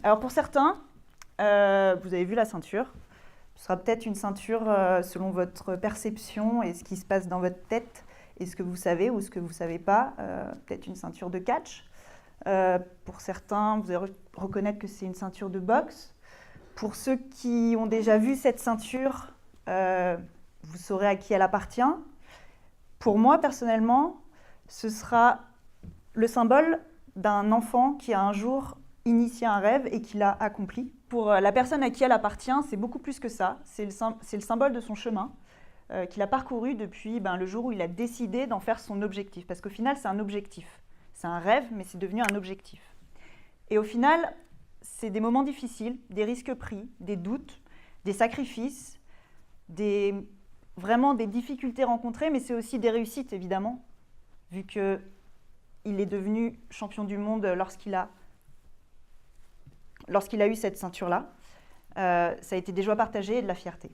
Alors pour certains, vous avez vu la ceinture. Ce sera peut-être une ceinture selon votre perception et ce qui se passe dans votre tête et ce que vous savez ou ce que vous ne savez pas. Peut-être une ceinture de catch. Pour certains, vous allez reconnaître que c'est une ceinture de boxe. Pour ceux qui ont déjà vu cette ceinture, vous saurez à qui elle appartient. Pour moi, personnellement, ce sera le symbole d'un enfant qui a un jour initié un rêve et qui l'a accompli. Pour la personne à qui elle appartient, c'est beaucoup plus que ça. C'est le symbole de son chemin qu'il a parcouru depuis le jour où il a décidé d'en faire son objectif. Parce qu'au final, c'est un objectif. C'est un rêve, mais c'est devenu un objectif. Et au final, c'est des moments difficiles, des risques pris, des doutes, des sacrifices, vraiment des difficultés rencontrées, mais c'est aussi des réussites, évidemment, vu qu'il est devenu champion du monde lorsqu'il a eu cette ceinture-là. Ça a été des joies partagées et de la fierté.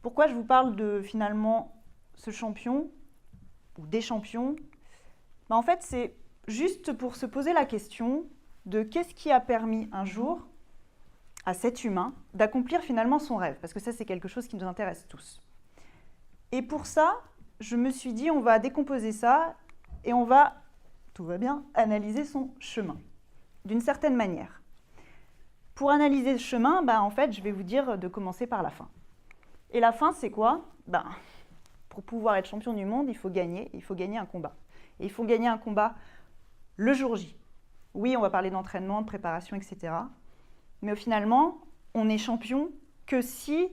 Pourquoi je vous parle de, finalement, ce champion, ou des champions ? En fait, c'est juste pour se poser la question de qu'est-ce qui a permis un jour à cet humain d'accomplir finalement son rêve, parce que ça, c'est quelque chose qui nous intéresse tous. Et pour ça, je me suis dit, on va décomposer ça et on va, tout va bien, analyser son chemin, d'une certaine manière. Pour analyser ce chemin, en fait, je vais vous dire de commencer par la fin. Et la fin, c'est quoi ? Pour pouvoir être champion du monde, il faut gagner un combat. Et il faut gagner un combat le jour J. Oui, on va parler d'entraînement, de préparation, etc. Mais finalement, on est champion que si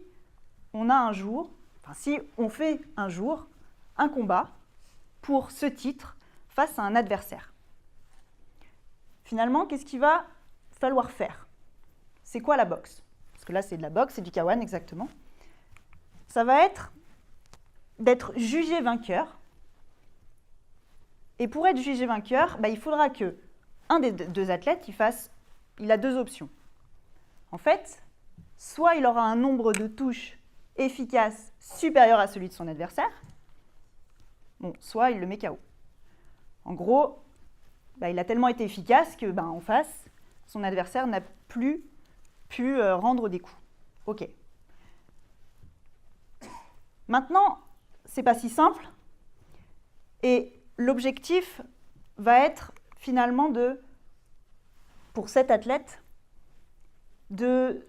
on a un jour, si on fait un jour un combat pour ce titre face à un adversaire. Finalement, qu'est-ce qu'il va falloir faire ? C'est quoi la boxe ? Parce que là, c'est de la boxe, c'est du K1 exactement. Ça va être d'être jugé vainqueur. Et pour être jugé vainqueur, il faudra que un des deux athlètes, il a deux options. En fait, soit il aura un nombre de touches efficaces supérieur à celui de son adversaire, soit il le met KO. En gros, il a tellement été efficace que, en face, son adversaire n'a plus pu rendre des coups. Ok. Maintenant, c'est pas si simple. Et l'objectif va être finalement pour cet athlète, de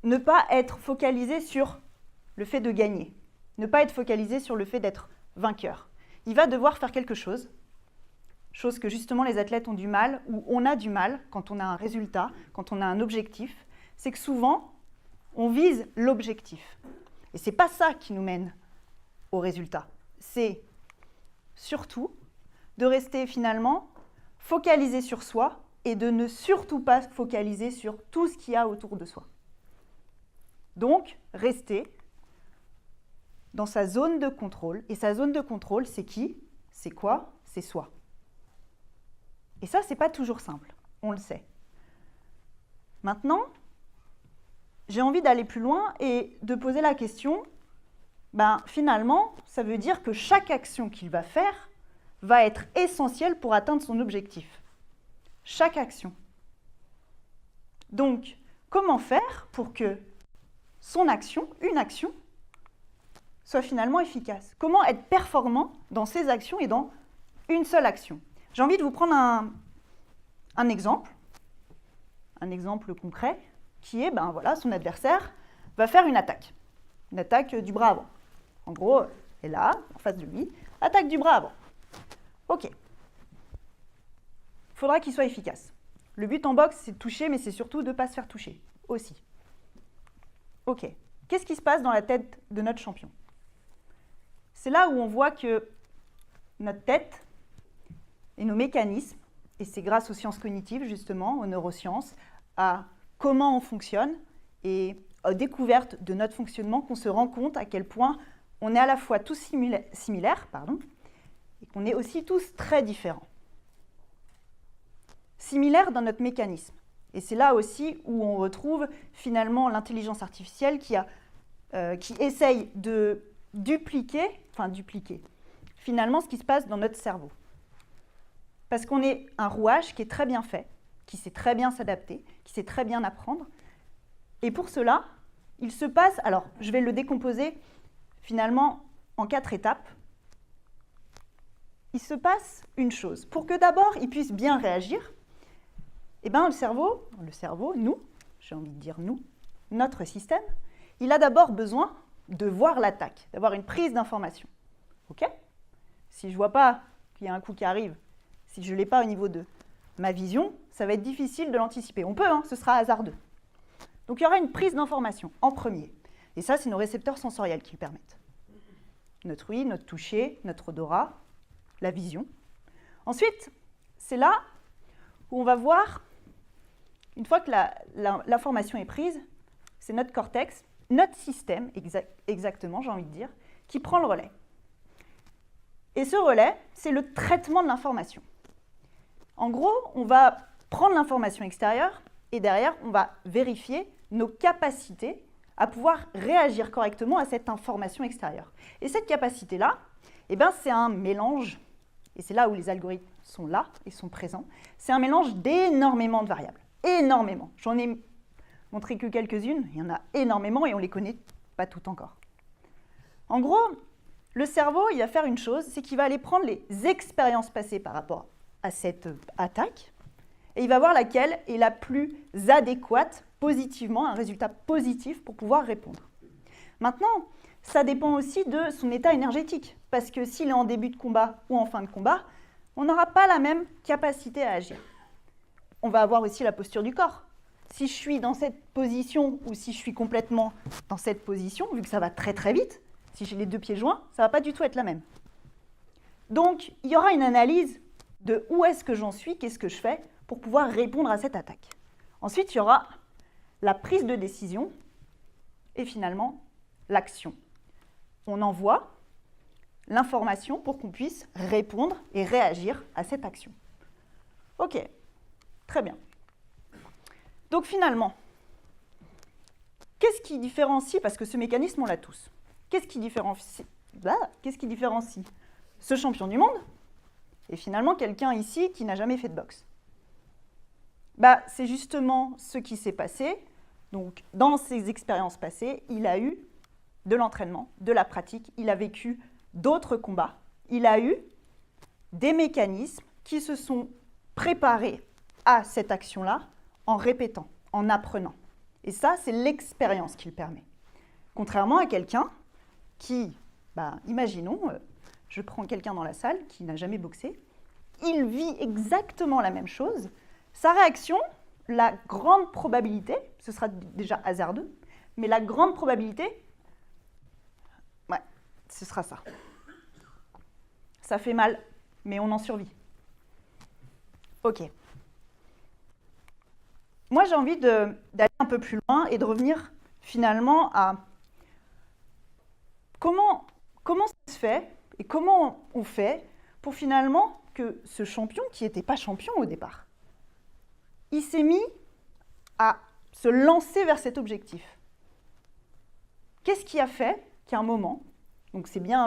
ne pas être focalisé sur le fait de gagner, ne pas être focalisé sur le fait d'être vainqueur. Il va devoir faire quelque chose que justement les athlètes ont du mal, ou on a du mal quand on a un résultat, quand on a un objectif, c'est que souvent, on vise l'objectif. Et ce n'est pas ça qui nous mène au résultat. C'est surtout de rester finalement focalisé sur soi et de ne surtout pas focaliser sur tout ce qu'il y a autour de soi. Donc, rester dans sa zone de contrôle. Et sa zone de contrôle, c'est qui ? C'est quoi ? C'est soi. Et ça, c'est pas toujours simple, on le sait. Maintenant, j'ai envie d'aller plus loin et de poser la question, finalement, ça veut dire que chaque action qu'il va faire va être essentielle pour atteindre son objectif. Chaque action. Donc, comment faire pour que son action, une action, soit finalement efficace ? Comment être performant dans ses actions et dans une seule action ? J'ai envie de vous prendre un exemple concret, qui est, son adversaire va faire une attaque du bras avant. En gros, elle est là, en face de lui, attaque du bras avant. Ok. Il faudra qu'il soit efficace. Le but en boxe, c'est de toucher, mais c'est surtout de ne pas se faire toucher, aussi. Ok. Qu'est-ce qui se passe dans la tête de notre champion ? C'est là où on voit que notre tête et nos mécanismes, et c'est grâce aux sciences cognitives, justement, aux neurosciences, à comment on fonctionne et aux découvertes de notre fonctionnement qu'on se rend compte à quel point on est à la fois tous similaires, et qu'on est aussi tous très différents. Similaires dans notre mécanisme. Et c'est là aussi où on retrouve finalement l'intelligence artificielle qui essaye de dupliquer finalement ce qui se passe dans notre cerveau. Parce qu'on est un rouage qui est très bien fait, qui sait très bien s'adapter, qui sait très bien apprendre. Et pour cela, il se passe, alors je vais le décomposer finalement en 4 étapes. Il se passe une chose. Pour que d'abord il puisse bien réagir, eh bien, le cerveau, nous, j'ai envie de dire nous, notre système, il a d'abord besoin de voir l'attaque, d'avoir une prise d'information. OK ? Si je ne vois pas qu'il y a un coup qui arrive, si je ne l'ai pas au niveau de ma vision, ça va être difficile de l'anticiper. On peut, hein, ce sera hasardeux. Donc il y aura une prise d'information en premier. Et ça, c'est nos récepteurs sensoriels qui le permettent. Notre ouïe, notre toucher, notre odorat, la vision. Ensuite, c'est là où on va voir, une fois que l'information est prise, c'est notre cortex, notre système, exactement, j'ai envie de dire, qui prend le relais. Et ce relais, c'est le traitement de l'information. En gros, on va prendre l'information extérieure et derrière, on va vérifier nos capacités à pouvoir réagir correctement à cette information extérieure. Et cette capacité-là, eh ben, c'est un mélange, et c'est là où les algorithmes sont là et sont présents, c'est un mélange d'énormément de variables. Énormément. J'en ai montré que quelques-unes, il y en a énormément et on ne les connaît pas toutes encore. En gros, le cerveau, il va faire une chose, c'est qu'il va aller prendre les expériences passées par rapport à cette attaque et il va voir laquelle est la plus adéquate positivement, un résultat positif pour pouvoir répondre. Maintenant, ça dépend aussi de son état énergétique, parce que s'il est en début de combat ou en fin de combat, on n'aura pas la même capacité à agir. On va avoir aussi la posture du corps. Si je suis dans cette position ou si je suis complètement dans cette position, vu que ça va très très vite, si j'ai les 2 pieds joints, ça ne va pas du tout être la même. Donc, il y aura une analyse de où est-ce que j'en suis, qu'est-ce que je fais pour pouvoir répondre à cette attaque. Ensuite, il y aura la prise de décision et finalement l'action. On envoie l'information pour qu'on puisse répondre et réagir à cette action. Ok, très bien. Donc finalement, qu'est-ce qui différencie, parce que ce mécanisme on l'a tous, qu'est-ce qui différencie ce champion du monde et finalement quelqu'un ici qui n'a jamais fait de boxe? C'est justement ce qui s'est passé. Donc, dans ses expériences passées, il a eu de l'entraînement, de la pratique, il a vécu d'autres combats, il a eu des mécanismes qui se sont préparés à cette action-là en répétant, en apprenant. Et ça, c'est l'expérience qui le permet. Contrairement à quelqu'un qui, imaginons, je prends quelqu'un dans la salle qui n'a jamais boxé, il vit exactement la même chose, sa réaction, la grande probabilité, ce sera déjà hasardeux, mais la grande probabilité, ce sera ça. Ça fait mal, mais on en survit. Ok. Moi, j'ai envie d'aller un peu plus loin et de revenir finalement à comment ça se fait et comment on fait pour finalement que ce champion, qui n'était pas champion au départ, il s'est mis à se lancer vers cet objectif. Qu'est-ce qui a fait qu'à un moment, donc c'est bien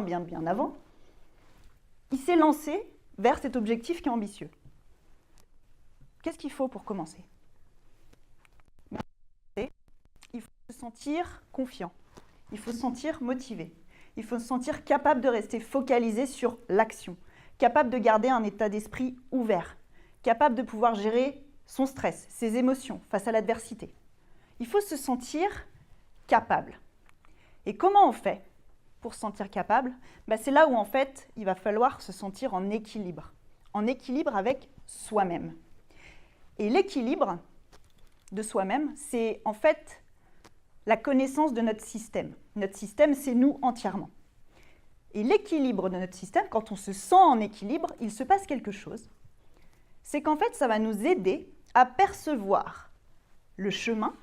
avant, il s'est lancé vers cet objectif qui est ambitieux? Qu'est-ce qu'il faut pour commencer? Il faut se sentir confiant, il faut se sentir motivé, il faut se sentir capable de rester focalisé sur l'action, capable de garder un état d'esprit ouvert, capable de pouvoir gérer son stress, ses émotions face à l'adversité. Il faut se sentir capable. Et comment on fait pour se sentir capable? C'est là où en fait, il va falloir se sentir en équilibre avec soi-même. Et l'équilibre de soi-même, c'est en fait la connaissance de notre système. Notre système, c'est nous entièrement. Et l'équilibre de notre système, quand on se sent en équilibre, il se passe quelque chose. C'est qu'en fait, ça va nous aider à percevoir le chemin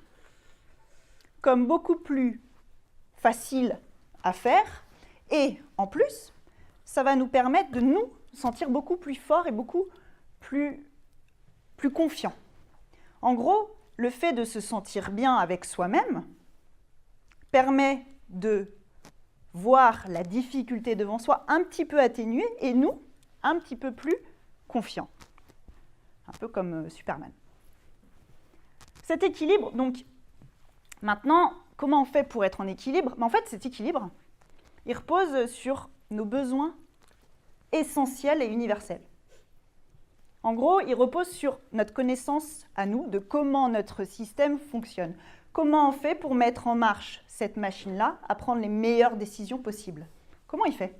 comme beaucoup plus facile à faire et en plus, ça va nous permettre de nous sentir beaucoup plus forts et beaucoup plus confiants. En gros, le fait de se sentir bien avec soi-même permet de voir la difficulté devant soi un petit peu atténuée et nous, un petit peu plus confiants. Un peu comme Superman. Cet équilibre, donc, maintenant, comment on fait pour être en équilibre? En fait, cet équilibre, il repose sur nos besoins essentiels et universels. En gros, il repose sur notre connaissance à nous de comment notre système fonctionne. Comment on fait pour mettre en marche cette machine-là à prendre les meilleures décisions possibles? Comment il fait?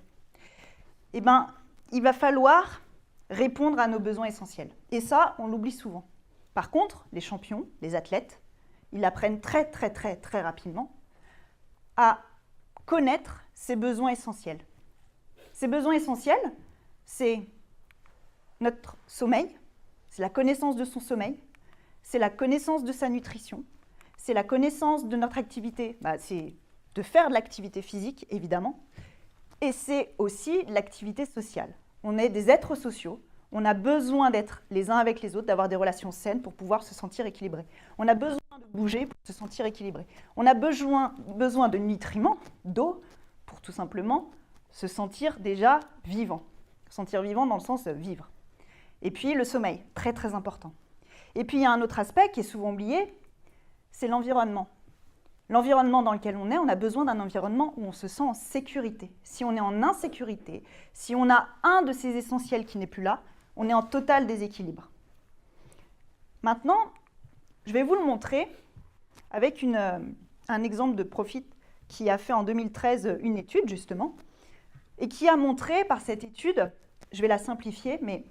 Eh bien, il va falloir répondre à nos besoins essentiels. Et ça, on l'oublie souvent. Par contre, les champions, les athlètes, ils apprennent très rapidement à connaître ces besoins essentiels. Ces besoins essentiels, c'est notre sommeil, c'est la connaissance de son sommeil, c'est la connaissance de sa nutrition, c'est la connaissance de notre activité, c'est de faire de l'activité physique, évidemment, et c'est aussi l'activité sociale. On est des êtres sociaux, on a besoin d'être les uns avec les autres, d'avoir des relations saines pour pouvoir se sentir équilibré. On a besoin de bouger pour se sentir équilibré. On a besoin de nutriments, d'eau, pour tout simplement se sentir déjà vivant. Sentir vivant dans le sens vivre. Et puis le sommeil, très important. Et puis il y a un autre aspect qui est souvent oublié, c'est l'environnement. L'environnement dans lequel on a besoin d'un environnement où on se sent en sécurité. Si on est en insécurité, si on a un de ces essentiels qui n'est plus là, on est en total déséquilibre. Maintenant, je vais vous le montrer avec un exemple de Profit qui a fait en 2013 une étude justement, et qui a montré par cette étude, je vais la simplifier, mais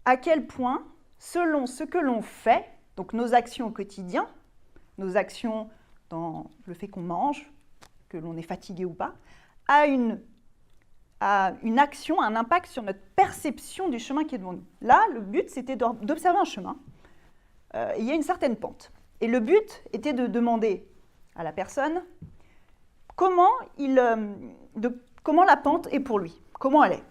à quel point, selon ce que l'on fait, donc nos actions au quotidien, nos actions dans le fait qu'on mange, que l'on est fatigué ou pas, a une action, un impact sur notre perception du chemin qui est devant nous. Là, le but, c'était d'observer un chemin. Il y a une certaine pente. Et le but était de demander à la personne comment la pente est pour lui, comment elle est.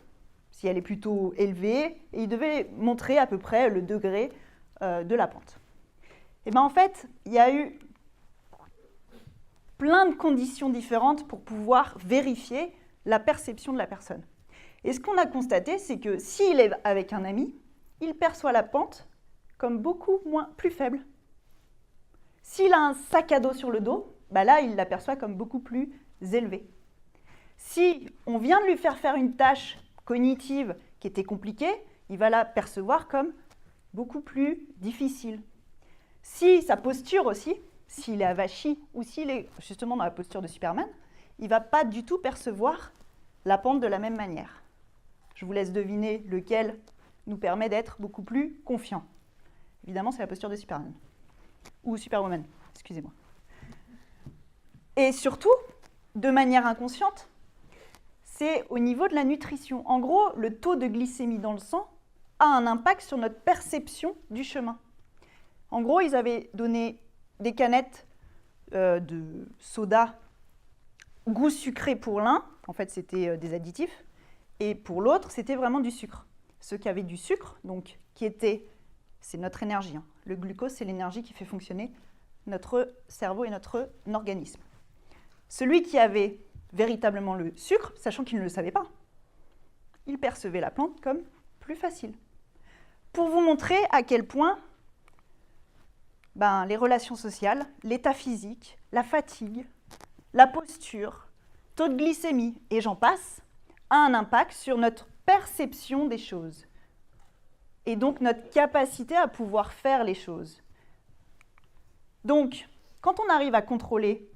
Si elle est plutôt élevée, et il devait montrer à peu près le degré de la pente. Et bien en fait, il y a eu plein de conditions différentes pour pouvoir vérifier la perception de la personne. Et ce qu'on a constaté, c'est que s'il est avec un ami, il perçoit la pente comme beaucoup plus faible. S'il a un sac à dos sur le dos, là, il l'aperçoit comme beaucoup plus élevée. Si on vient de lui faire une tâche cognitive qui était compliquée, il va la percevoir comme beaucoup plus difficile. Si sa posture aussi, s'il est avachi ou s'il est justement dans la posture de Superman, il ne va pas du tout percevoir la pente de la même manière. Je vous laisse deviner lequel nous permet d'être beaucoup plus confiant. Évidemment, c'est la posture de Superman. Ou Superwoman, excusez-moi. Et surtout, de manière inconsciente, c'est au niveau de la nutrition. En gros, le taux de glycémie dans le sang a un impact sur notre perception du chemin. En gros, ils avaient donné des canettes de soda goût sucré pour l'un, en fait c'était des additifs, et pour l'autre c'était vraiment du sucre. Ceux qui avaient du sucre, donc c'est notre énergie. Le glucose, c'est l'énergie qui fait fonctionner notre cerveau et notre organisme. Celui qui avait véritablement le sucre, sachant qu'il ne le savait pas, il percevait la plante comme plus facile. Pour vous montrer à quel point les relations sociales, l'état physique, la fatigue, la posture, taux de glycémie, et j'en passe, a un impact sur notre perception des choses et donc notre capacité à pouvoir faire les choses. Donc, quand on arrive à contrôler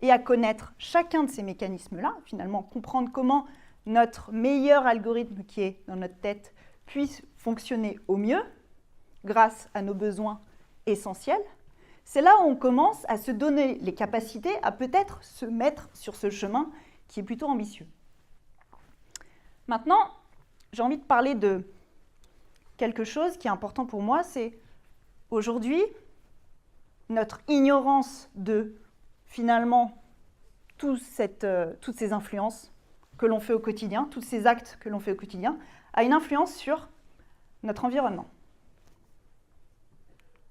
et à connaître chacun de ces mécanismes-là, finalement comprendre comment notre meilleur algorithme qui est dans notre tête puisse fonctionner au mieux grâce à nos besoins essentiels, c'est là où on commence à se donner les capacités à peut-être se mettre sur ce chemin qui est plutôt ambitieux. Maintenant, j'ai envie de parler de quelque chose qui est important pour moi, c'est aujourd'hui notre ignorance de finalement toutes ces influences que l'on fait au quotidien, tous ces actes que l'on fait au quotidien, a une influence sur notre environnement.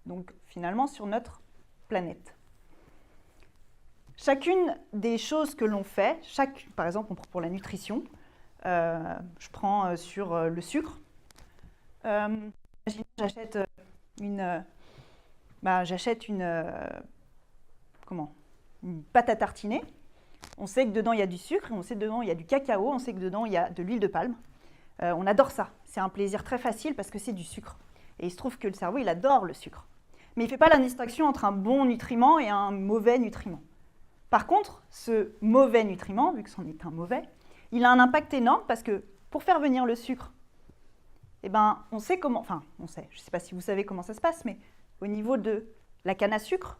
Donc finalement sur notre planète. Chacune des choses que l'on fait, par exemple pour la nutrition, je prends sur le sucre. Imaginez, j'achète j'achète une pâte à tartiner. On sait que dedans, il y a du sucre, on sait que dedans, il y a du cacao, on sait que dedans, il y a de l'huile de palme. On adore ça. C'est un plaisir très facile parce que c'est du sucre. Et il se trouve que le cerveau, il adore le sucre. Mais il ne fait pas la distinction entre un bon nutriment et un mauvais nutriment. Par contre, ce mauvais nutriment, vu que c'en est un mauvais, il a un impact énorme parce que pour faire venir le sucre, on sait comment, je ne sais pas si vous savez comment ça se passe, mais au niveau de la canne à sucre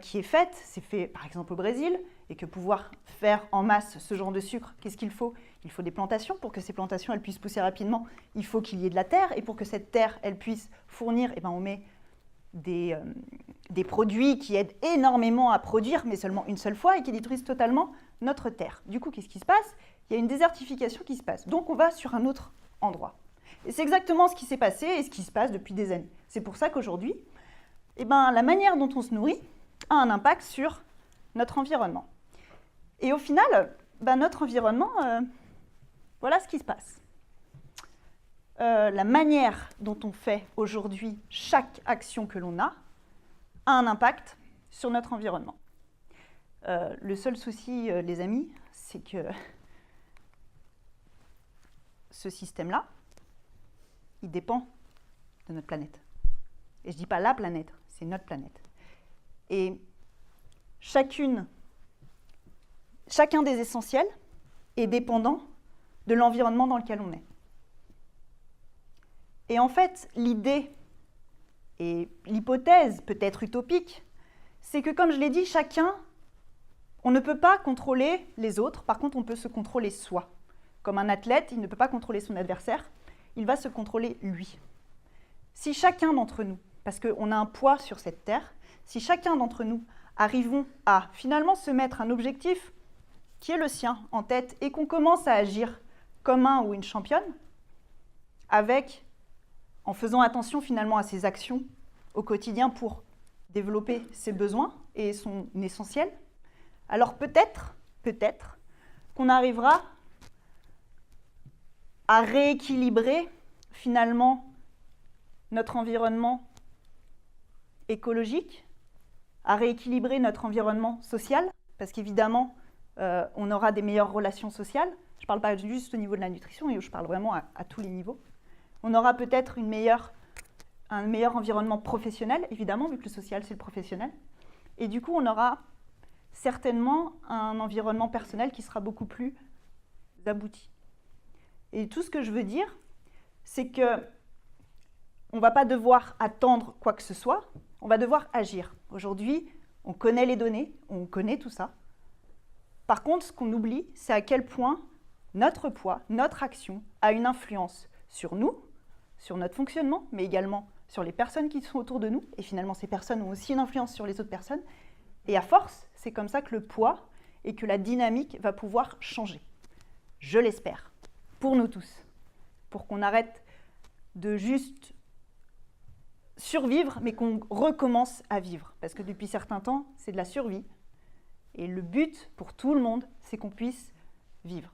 qui est faite, c'est fait par exemple au Brésil, et que pouvoir faire en masse ce genre de sucre, qu'est-ce qu'il faut? Il faut des plantations. Pour que ces plantations elles puissent pousser rapidement, il faut qu'il y ait de la terre, et pour que cette terre elle puisse fournir, on met des produits qui aident énormément à produire, mais seulement une seule fois, et qui détruisent totalement notre terre. Du coup, qu'est-ce qui se passe? Il y a une désertification qui se passe. Donc on va sur un autre endroit. Et c'est exactement ce qui s'est passé et ce qui se passe depuis des années. C'est pour ça qu'aujourd'hui, la manière dont on se nourrit a un impact sur notre environnement. Et au final, notre environnement, voilà ce qui se passe. La manière dont on fait aujourd'hui chaque action que l'on a un impact sur notre environnement. Le seul souci, les amis, c'est que ce système-là, il dépend de notre planète. Et je ne dis pas la planète, c'est notre planète. Et chacun des essentiels est dépendant de l'environnement dans lequel on est. Et en fait, l'idée et l'hypothèse peut-être utopique, c'est que comme je l'ai dit, on ne peut pas contrôler les autres, par contre on peut se contrôler soi. Comme un athlète, il ne peut pas contrôler son adversaire, il va se contrôler lui. Si chacun d'entre nous, parce qu'on a un poids sur cette terre, si chacun d'entre nous arrivons à finalement se mettre un objectif qui est le sien en tête et qu'on commence à agir comme un ou une championne, en faisant attention finalement à ses actions au quotidien pour développer ses besoins et son essentiel, alors peut-être qu'on arrivera à rééquilibrer finalement notre environnement écologique, à rééquilibrer notre environnement social, parce qu'évidemment, on aura des meilleures relations sociales. Je ne parle pas juste au niveau de la nutrition, je parle vraiment à tous les niveaux. On aura peut-être un meilleur environnement professionnel, évidemment, vu que le social, c'est le professionnel. Et du coup, on aura certainement un environnement personnel qui sera beaucoup plus abouti. Et tout ce que je veux dire, c'est que on ne va pas devoir attendre quoi que ce soit, on va devoir agir. Aujourd'hui, on connaît les données, on connaît tout ça. Par contre, ce qu'on oublie, c'est à quel point notre poids, notre action a une influence sur nous, sur notre fonctionnement, mais également sur les personnes qui sont autour de nous. Et finalement, ces personnes ont aussi une influence sur les autres personnes. Et à force, c'est comme ça que le poids et que la dynamique va pouvoir changer. Je l'espère, pour nous tous, pour qu'on arrête de juste survivre, mais qu'on recommence à vivre. Parce que depuis certains temps, c'est de la survie. Et le but pour tout le monde, c'est qu'on puisse vivre.